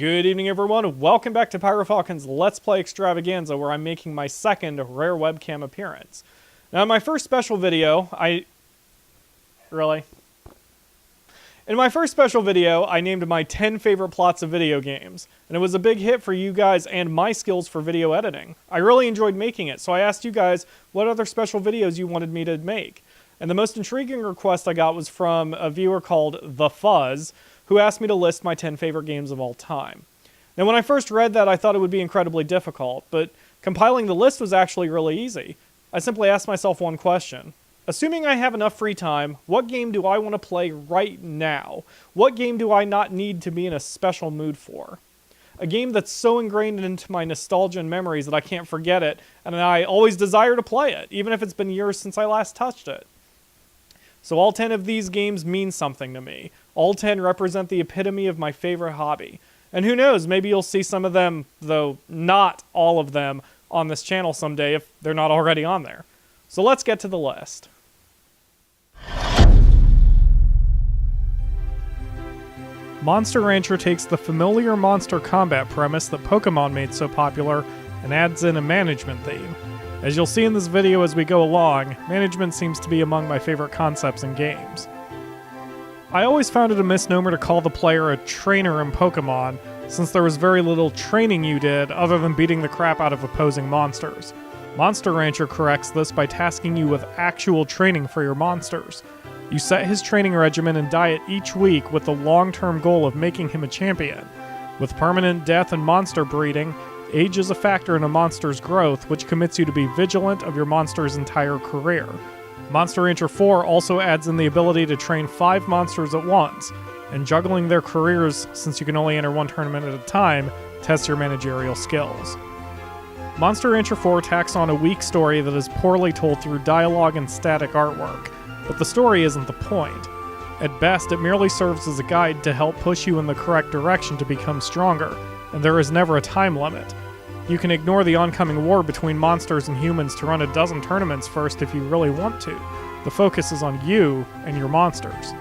Good evening, everyone. Welcome back to PyroFalkon's Let's Play Extravaganza, where I'm making my second rare webcam appearance. Now, in my first special video, I named my 10 favorite plots of video games, and it was a big hit for you guys and my skills for video editing. I really enjoyed making it, so I asked you guys what other special videos you wanted me to make. And the most intriguing request I got was from a viewer called The Fuzz, who asked me to list my 10 favorite games of all time. Now, when I first read that, I thought it would be incredibly difficult, but compiling the list was actually really easy. I simply asked myself one question. Assuming I have enough free time, what game do I want to play right now? What game do I not need to be in a special mood for? A game that's so ingrained into my nostalgia and memories that I can't forget it, and I always desire to play it, even if it's been years since I last touched it. So all 10 of these games mean something to me. All 10 represent the epitome of my favorite hobby. And who knows, maybe you'll see some of them, though not all of them, on this channel someday if they're not already on there. So let's get to the list. Monster Rancher takes the familiar monster combat premise that Pokemon made so popular and adds in a management theme. As you'll see in this video as we go along, management seems to be among my favorite concepts in games. I always found it a misnomer to call the player a trainer in Pokemon, since there was very little training you did other than beating the crap out of opposing monsters. Monster Rancher corrects this by tasking you with actual training for your monsters. You set his training regimen and diet each week with the long-term goal of making him a champion. With permanent death and monster breeding, age is a factor in a monster's growth, which commits you to be vigilant of your monster's entire career. Monster Rancher 4 also adds in the ability to train 5 monsters at once, and juggling their careers, since you can only enter one tournament at a time, tests your managerial skills. Monster Rancher 4 tacks on a weak story that is poorly told through dialogue and static artwork, but the story isn't the point. At best, it merely serves as a guide to help push you in the correct direction to become stronger, and there is never a time limit. You can ignore the oncoming war between monsters and humans to run a dozen tournaments first if you really want to. The focus is on you and your monsters.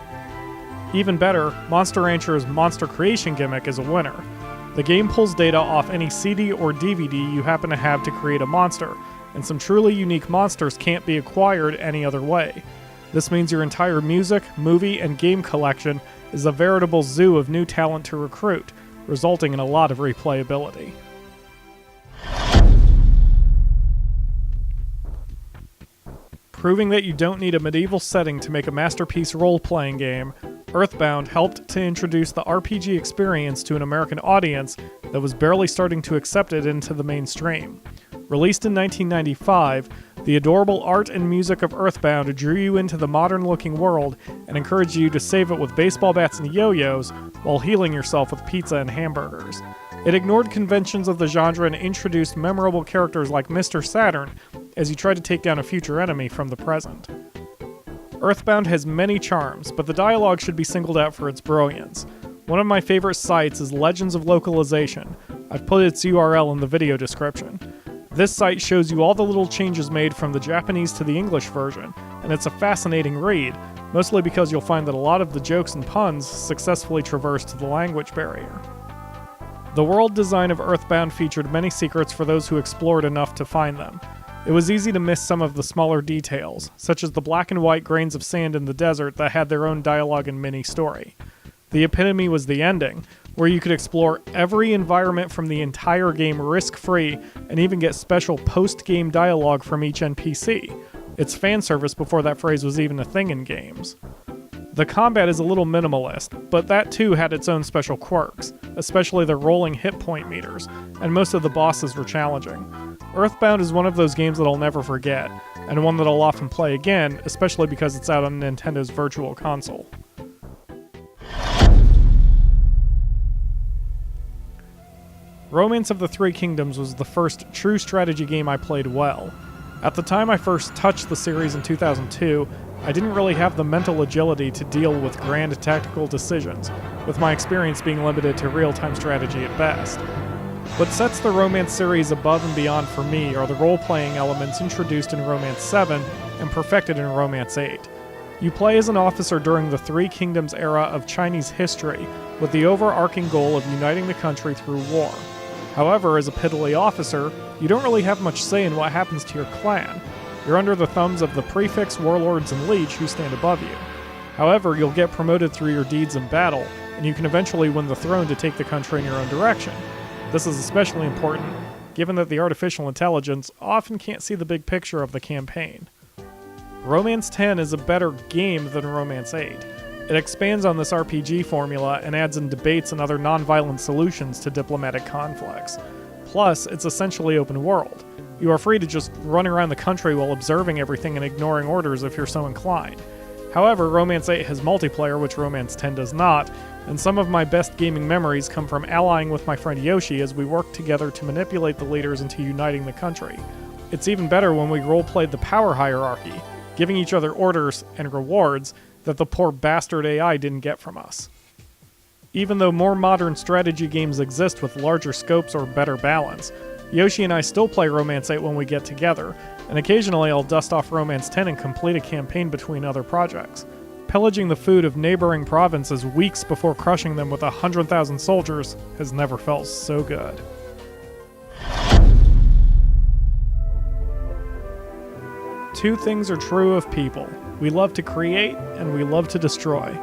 Even better, Monster Rancher's monster creation gimmick is a winner. The game pulls data off any CD or DVD you happen to have to create a monster, and some truly unique monsters can't be acquired any other way. This means your entire music, movie, and game collection is a veritable zoo of new talent to recruit, resulting in a lot of replayability. Proving that you don't need a medieval setting to make a masterpiece role-playing game, Earthbound helped to introduce the RPG experience to an American audience that was barely starting to accept it into the mainstream. Released in 1995, the adorable art and music of Earthbound drew you into the modern-looking world and encouraged you to save it with baseball bats and yo-yos while healing yourself with pizza and hamburgers. It ignored conventions of the genre and introduced memorable characters like Mr. Saturn as you tried to take down a future enemy from the present. Earthbound has many charms, but the dialogue should be singled out for its brilliance. One of my favorite sites is Legends of Localization. I've put its URL in the video description. This site shows you all the little changes made from the Japanese to the English version, and it's a fascinating read, mostly because you'll find that a lot of the jokes and puns successfully traversed the language barrier. The world design of Earthbound featured many secrets for those who explored enough to find them. It was easy to miss some of the smaller details, such as the black and white grains of sand in the desert that had their own dialogue and mini-story. The epitome was the ending, where you could explore every environment from the entire game risk-free and even get special post-game dialogue from each NPC. It's fan service before that phrase was even a thing in games. The combat is a little minimalist, but that too had its own special quirks, especially the rolling hit point meters, and most of the bosses were challenging. Earthbound is one of those games that I'll never forget, and one that I'll often play again, especially because it's out on Nintendo's Virtual Console. Romance of the Three Kingdoms was the first true strategy game I played well. At the time I first touched the series in 2002, I didn't really have the mental agility to deal with grand tactical decisions, with my experience being limited to real-time strategy at best. What sets the Romance series above and beyond for me are the role-playing elements introduced in Romance 7 and perfected in Romance 8. You play as an officer during the Three Kingdoms era of Chinese history, with the overarching goal of uniting the country through war. However, as a piddly officer, you don't really have much say in what happens to your clan. You're under the thumbs of the prefects, warlords, and liege who stand above you. However, you'll get promoted through your deeds in battle, and you can eventually win the throne to take the country in your own direction. This is especially important, given that the artificial intelligence often can't see the big picture of the campaign. Romance 10 is a better game than Romance 8. It expands on this RPG formula and adds in debates and other non-violent solutions to diplomatic conflicts. Plus, it's essentially open world. You are free to just run around the country while observing everything and ignoring orders if you're so inclined. However, Romance 8 has multiplayer, which Romance 10 does not, and some of my best gaming memories come from allying with my friend Yoshi as we worked together to manipulate the leaders into uniting the country. It's even better when we roleplayed the power hierarchy, giving each other orders and rewards that the poor bastard AI didn't get from us. Even though more modern strategy games exist with larger scopes or better balance, Yoshi and I still play Romance 8 when we get together, and occasionally I'll dust off Romance 10 and complete a campaign between other projects. Pillaging the food of neighboring provinces weeks before crushing them with 100,000 soldiers has never felt so good. Two things are true of people. We love to create, and we love to destroy.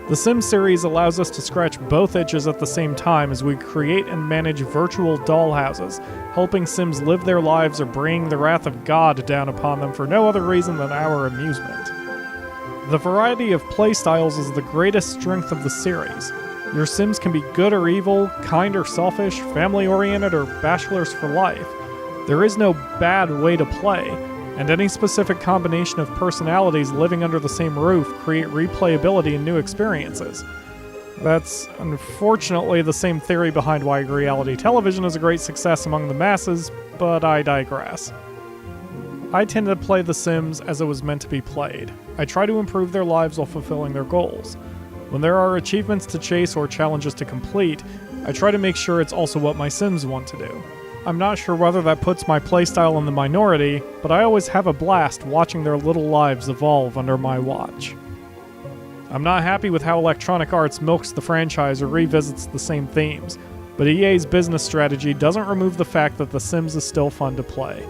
The Sims series allows us to scratch both itches at the same time as we create and manage virtual dollhouses, helping Sims live their lives or bringing the wrath of God down upon them for no other reason than our amusement. The variety of playstyles is the greatest strength of the series. Your Sims can be good or evil, kind or selfish, family-oriented or bachelors for life. There is no bad way to play, and any specific combination of personalities living under the same roof create replayability and new experiences. That's unfortunately the same theory behind why reality television is a great success among the masses, but I digress. I tend to play The Sims as it was meant to be played. I try to improve their lives while fulfilling their goals. When there are achievements to chase or challenges to complete, I try to make sure it's also what my Sims want to do. I'm not sure whether that puts my playstyle in the minority, but I always have a blast watching their little lives evolve under my watch. I'm not happy with how Electronic Arts milks the franchise or revisits the same themes, but EA's business strategy doesn't remove the fact that The Sims is still fun to play.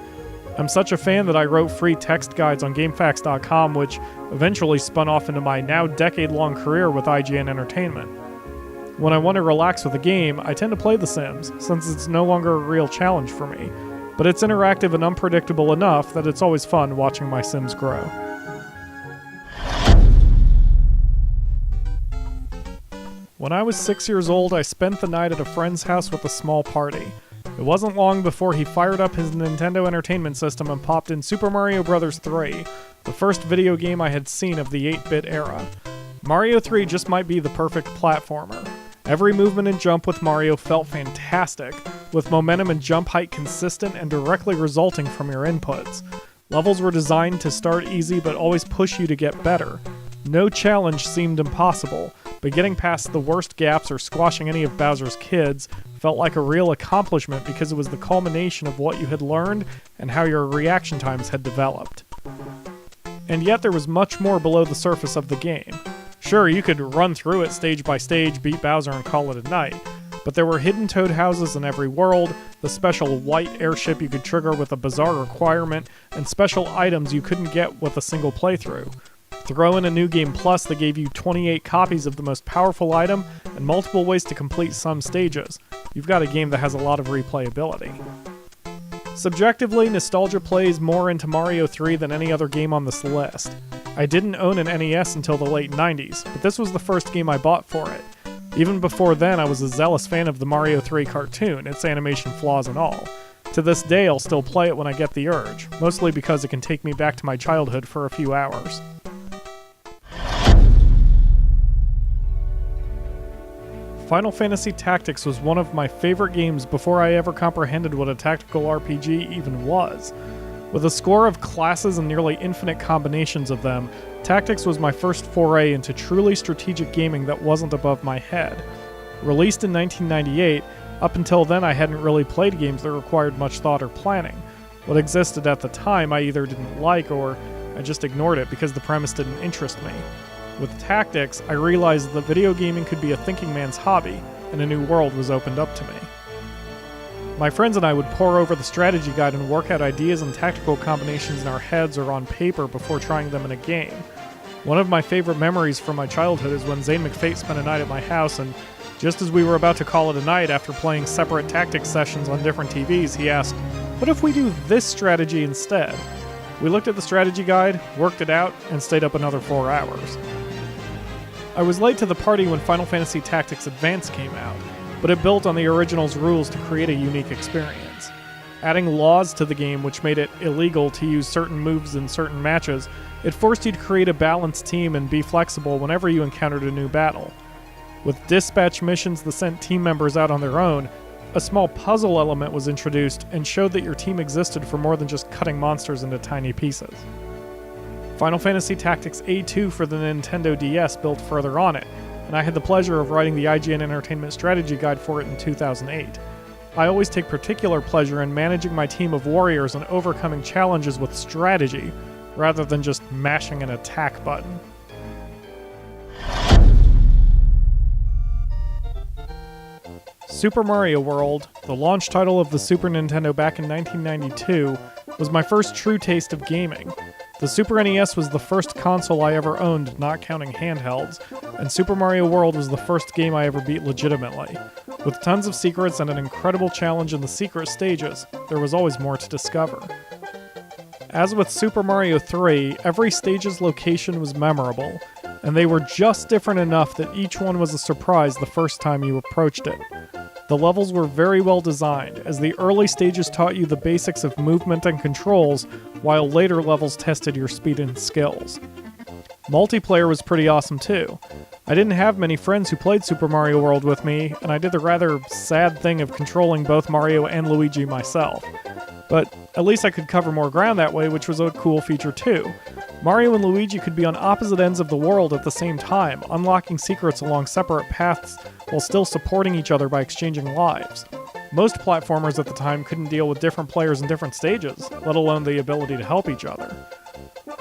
I'm such a fan that I wrote free text guides on GameFAQs.com, which eventually spun off into my now decade-long career with IGN Entertainment. When I want to relax with a game, I tend to play The Sims, since it's no longer a real challenge for me, but it's interactive and unpredictable enough that it's always fun watching my Sims grow. When I was 6 years old, I spent the night at a friend's house with a small party. It wasn't long before he fired up his Nintendo Entertainment System and popped in Super Mario Bros. 3, the first video game I had seen of the 8-bit era. Mario 3 just might be the perfect platformer. Every movement and jump with Mario felt fantastic, with momentum and jump height consistent and directly resulting from your inputs. Levels were designed to start easy but always push you to get better. No challenge seemed impossible, but getting past the worst gaps or squashing any of Bowser's kids felt like a real accomplishment because it was the culmination of what you had learned and how your reaction times had developed. And yet there was much more below the surface of the game. Sure, you could run through it stage by stage, beat Bowser, and call it a night, but there were hidden toad houses in every world, the special white airship you could trigger with a bizarre requirement, and special items you couldn't get with a single playthrough. Throw in a New Game Plus that gave you 28 copies of the most powerful item and multiple ways to complete some stages. You've got a game that has a lot of replayability. Subjectively, nostalgia plays more into Mario 3 than any other game on this list. I didn't own an NES until the late 90s, but this was the first game I bought for it. Even before then, I was a zealous fan of the Mario 3 cartoon, its animation flaws and all. To this day, I'll still play it when I get the urge, mostly because it can take me back to my childhood for a few hours. Final Fantasy Tactics was one of my favorite games before I ever comprehended what a tactical RPG even was. With a score of classes and nearly infinite combinations of them, Tactics was my first foray into truly strategic gaming that wasn't above my head. Released in 1998, up until then I hadn't really played games that required much thought or planning. What existed at the time I either didn't like or I just ignored it because the premise didn't interest me. With tactics, I realized that video gaming could be a thinking man's hobby, and a new world was opened up to me. My friends and I would pore over the strategy guide and work out ideas and tactical combinations in our heads or on paper before trying them in a game. One of my favorite memories from my childhood is when Zane McFate spent a night at my house, and just as we were about to call it a night after playing separate tactics sessions on different TVs, he asked, "What if we do this strategy instead?" We looked at the strategy guide, worked it out, and stayed up another 4 hours. I was late to the party when Final Fantasy Tactics Advance came out, but it built on the original's rules to create a unique experience. Adding laws to the game which made it illegal to use certain moves in certain matches, it forced you to create a balanced team and be flexible whenever you encountered a new battle. With dispatch missions that sent team members out on their own, a small puzzle element was introduced and showed that your team existed for more than just cutting monsters into tiny pieces. Final Fantasy Tactics A2 for the Nintendo DS built further on it, and I had the pleasure of writing the IGN Entertainment strategy guide for it in 2008. I always take particular pleasure in managing my team of warriors and overcoming challenges with strategy, rather than just mashing an attack button. Super Mario World, the launch title of the Super Nintendo back in 1992, was my first true taste of gaming. The Super NES was the first console I ever owned, not counting handhelds, and Super Mario World was the first game I ever beat legitimately. With tons of secrets and an incredible challenge in the secret stages, there was always more to discover. As with Super Mario 3, every stage's location was memorable, and they were just different enough that each one was a surprise the first time you approached it. The levels were very well designed, as the early stages taught you the basics of movement and controls, while later levels tested your speed and skills. Multiplayer was pretty awesome too. I didn't have many friends who played Super Mario World with me, and I did the rather sad thing of controlling both Mario and Luigi myself. But at least I could cover more ground that way, which was a cool feature too. Mario and Luigi could be on opposite ends of the world at the same time, unlocking secrets along separate paths while still supporting each other by exchanging lives. Most platformers at the time couldn't deal with different players in different stages, let alone the ability to help each other.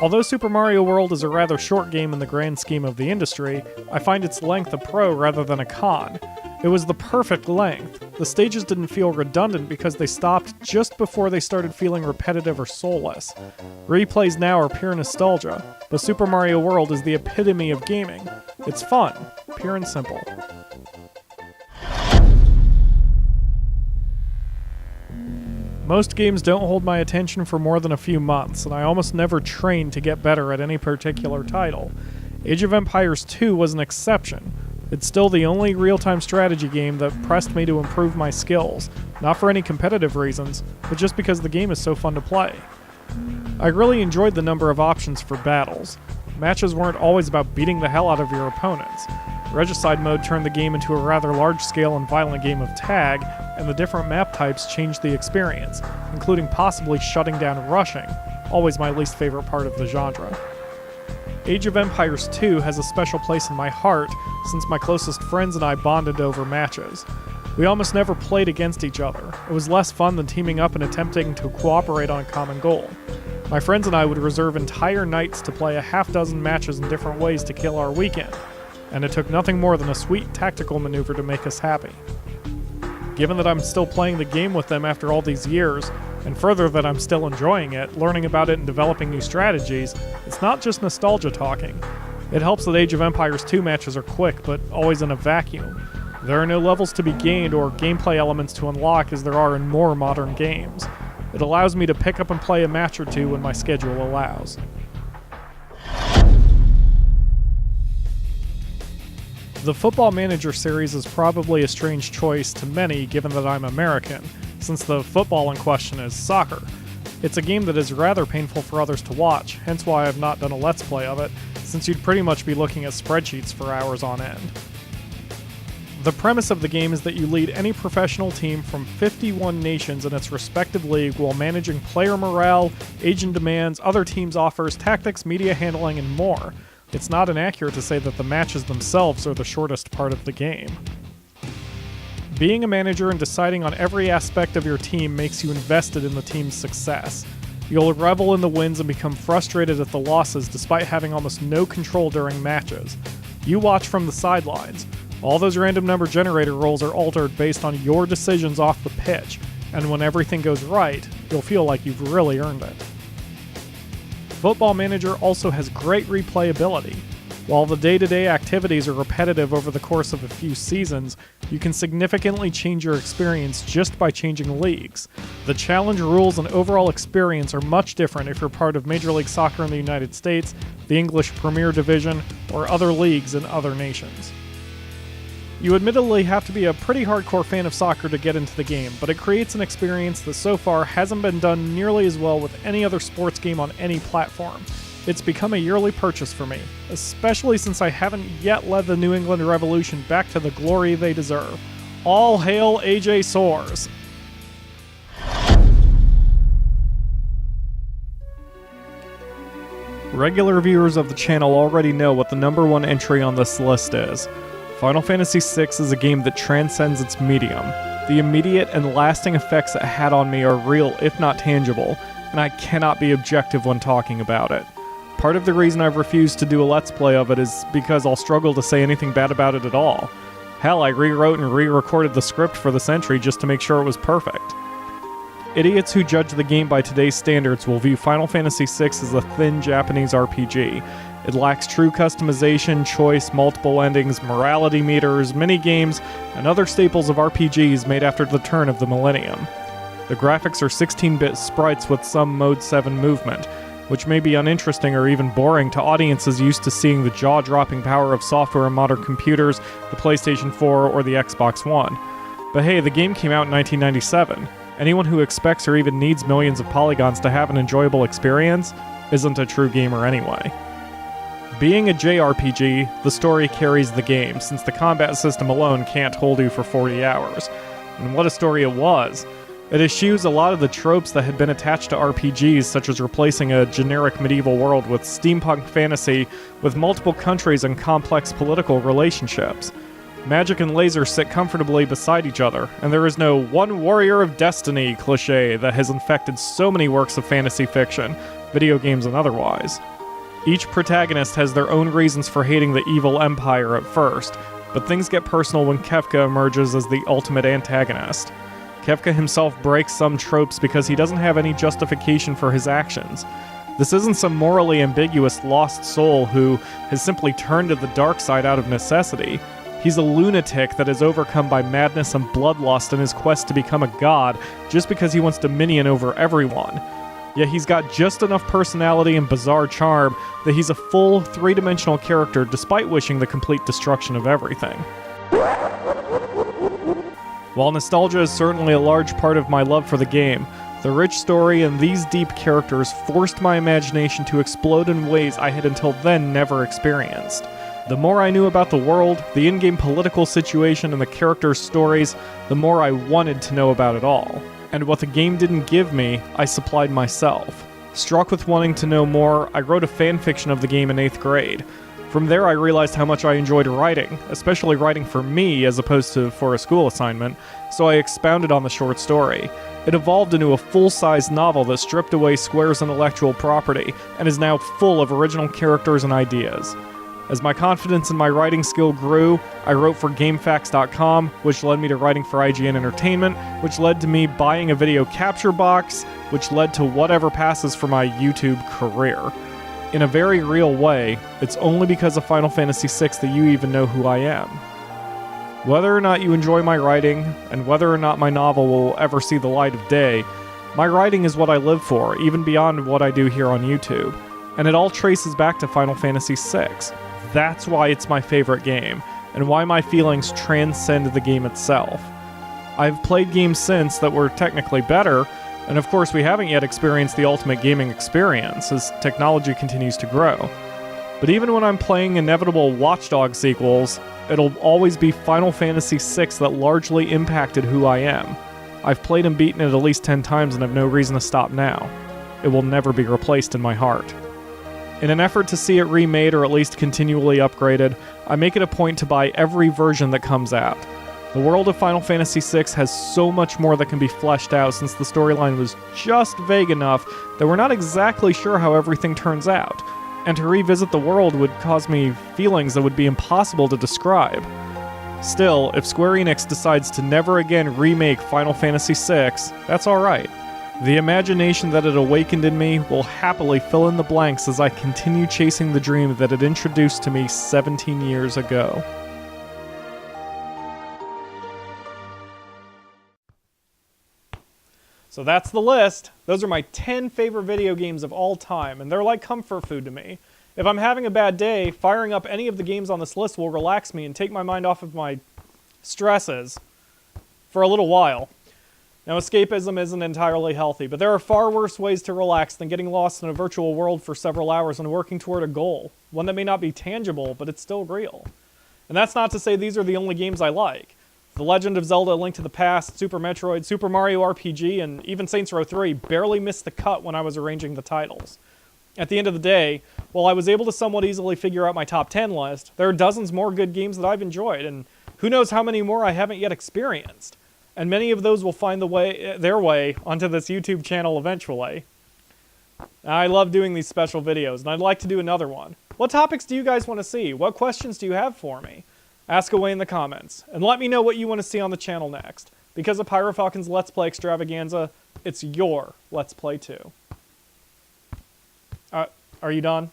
Although Super Mario World is a rather short game in the grand scheme of the industry, I find its length a pro rather than a con. It was the perfect length. The stages didn't feel redundant because they stopped just before they started feeling repetitive or soulless. Replays now are pure nostalgia, but Super Mario World is the epitome of gaming. It's fun, pure and simple. Most games don't hold my attention for more than a few months, and I almost never train to get better at any particular title. Age of Empires 2 was an exception. It's still the only real-time strategy game that pressed me to improve my skills, not for any competitive reasons, but just because the game is so fun to play. I really enjoyed the number of options for battles. Matches weren't always about beating the hell out of your opponents. Regicide mode turned the game into a rather large-scale and violent game of tag, and the different map types changed the experience, including possibly shutting down rushing, always my least favorite part of the genre. Age of Empires 2 has a special place in my heart since my closest friends and I bonded over matches. We almost never played against each other. It was less fun than teaming up and attempting to cooperate on a common goal. My friends and I would reserve entire nights to play a half-dozen matches in different ways to kill our weekend, and it took nothing more than a sweet tactical maneuver to make us happy. Given that I'm still playing the game with them after all these years, and further that I'm still enjoying it, learning about it and developing new strategies, it's not just nostalgia talking. It helps that Age of Empires 2 matches are quick, but always in a vacuum. There are no levels to be gained or gameplay elements to unlock as there are in more modern games. It allows me to pick up and play a match or two when my schedule allows. The Football Manager series is probably a strange choice to many given that I'm American, since the football in question is soccer. It's a game that is rather painful for others to watch, hence why I've not done a Let's Play of it, since you'd pretty much be looking at spreadsheets for hours on end. The premise of the game is that you lead any professional team from 51 nations in its respective league while managing player morale, agent demands, other teams' offers, tactics, media handling, and more. It's not inaccurate to say that the matches themselves are the shortest part of the game. Being a manager and deciding on every aspect of your team makes you invested in the team's success. You'll revel in the wins and become frustrated at the losses despite having almost no control during matches. You watch from the sidelines. All those random number generator rolls are altered based on your decisions off the pitch, and when everything goes right, you'll feel like you've really earned it. Football Manager also has great replayability. While the day-to-day activities are repetitive over the course of a few seasons, you can significantly change your experience just by changing leagues. The challenge rules and overall experience are much different if you're part of Major League Soccer in the United States, the English Premier Division, or other leagues in other nations. You admittedly have to be a pretty hardcore fan of soccer to get into the game, but it creates an experience that so far hasn't been done nearly as well with any other sports game on any platform. It's become a yearly purchase for me, especially since I haven't yet led the New England Revolution back to the glory they deserve. All hail AJ Soares! Regular viewers of the channel already know what the number one entry on this list is. Final Fantasy VI is a game that transcends its medium. The immediate and lasting effects it had on me are real, if not tangible, and I cannot be objective when talking about it. Part of the reason I've refused to do a Let's Play of it is because I'll struggle to say anything bad about it at all. Hell, I rewrote and re-recorded the script for this entry just to make sure it was perfect. Idiots who judge the game by today's standards will view Final Fantasy VI as a thin Japanese RPG. It lacks true customization, choice, multiple endings, morality meters, mini-games, and other staples of RPGs made after the turn of the millennium. The graphics are 16-bit sprites with some Mode 7 movement, which may be uninteresting or even boring to audiences used to seeing the jaw-dropping power of software in modern computers, the PlayStation 4, or the Xbox One. But hey, the game came out in 1997. Anyone who expects or even needs millions of polygons to have an enjoyable experience isn't a true gamer anyway. Being a JRPG, the story carries the game, since the combat system alone can't hold you for 40 hours. And what a story it was! It eschews a lot of the tropes that had been attached to RPGs, such as replacing a generic medieval world with steampunk fantasy with multiple countries and complex political relationships. Magic and lasers sit comfortably beside each other, and there is no one warrior of destiny cliché that has infected so many works of fantasy fiction, video games and otherwise. Each protagonist has their own reasons for hating the evil empire at first, but things get personal when Kefka emerges as the ultimate antagonist. Kefka himself breaks some tropes because he doesn't have any justification for his actions. This isn't some morally ambiguous lost soul who has simply turned to the dark side out of necessity. He's a lunatic that is overcome by madness and bloodlust in his quest to become a god just because he wants dominion over everyone. Yet he's got just enough personality and bizarre charm that he's a full, three-dimensional character despite wishing the complete destruction of everything. While nostalgia is certainly a large part of my love for the game, the rich story and these deep characters forced my imagination to explode in ways I had until then never experienced. The more I knew about the world, the in-game political situation, and the characters' stories, the more I wanted to know about it all. And what the game didn't give me, I supplied myself. Struck with wanting to know more, I wrote a fanfiction of the game in 8th grade. From there I realized how much I enjoyed writing, especially writing for me as opposed to for a school assignment, so I expounded on the short story. It evolved into a full-size novel that stripped away Square's intellectual property, and is now full of original characters and ideas. As my confidence in my writing skill grew, I wrote for GameFAQs.com, which led me to writing for IGN Entertainment, which led to me buying a video capture box, which led to whatever passes for my YouTube career. In a very real way, it's only because of Final Fantasy VI that you even know who I am. Whether or not you enjoy my writing, and whether or not my novel will ever see the light of day, my writing is what I live for, even beyond what I do here on YouTube, and it all traces back to Final Fantasy VI. That's why it's my favorite game, and why my feelings transcend the game itself. I've played games since that were technically better, and of course we haven't yet experienced the ultimate gaming experience as technology continues to grow. But even when I'm playing inevitable Watch Dogs sequels, it'll always be Final Fantasy VI that largely impacted who I am. I've played and beaten it at least 10 times and have no reason to stop now. It will never be replaced in my heart. In an effort to see it remade or at least continually upgraded, I make it a point to buy every version that comes out. The world of Final Fantasy VI has so much more that can be fleshed out since the storyline was just vague enough that we're not exactly sure how everything turns out, and to revisit the world would cause me feelings that would be impossible to describe. Still, if Square Enix decides to never again remake Final Fantasy VI, that's alright. The imagination that it awakened in me will happily fill in the blanks as I continue chasing the dream that it introduced to me 17 years ago. So that's the list. Those are my 10 favorite video games of all time, and they're like comfort food to me. If I'm having a bad day, firing up any of the games on this list will relax me and take my mind off of my stresses for a little while. Now, escapism isn't entirely healthy, but there are far worse ways to relax than getting lost in a virtual world for several hours and working toward a goal, one that may not be tangible, but it's still real. And that's not to say these are the only games I like. The Legend of Zelda: A Link to the Past, Super Metroid, Super Mario RPG, and even Saints Row 3 barely missed the cut when I was arranging the titles. At the end of the day, while I was able to somewhat easily figure out my top 10 list, there are dozens more good games that I've enjoyed, and who knows how many more I haven't yet experienced. And many of those will find their way onto this YouTube channel eventually. I love doing these special videos, and I'd like to do another one. What topics do you guys want to see? What questions do you have for me? Ask away in the comments, and let me know what you want to see on the channel next. Because of PyroFalkon's Let's Play extravaganza, it's your Let's Play too. Are you done?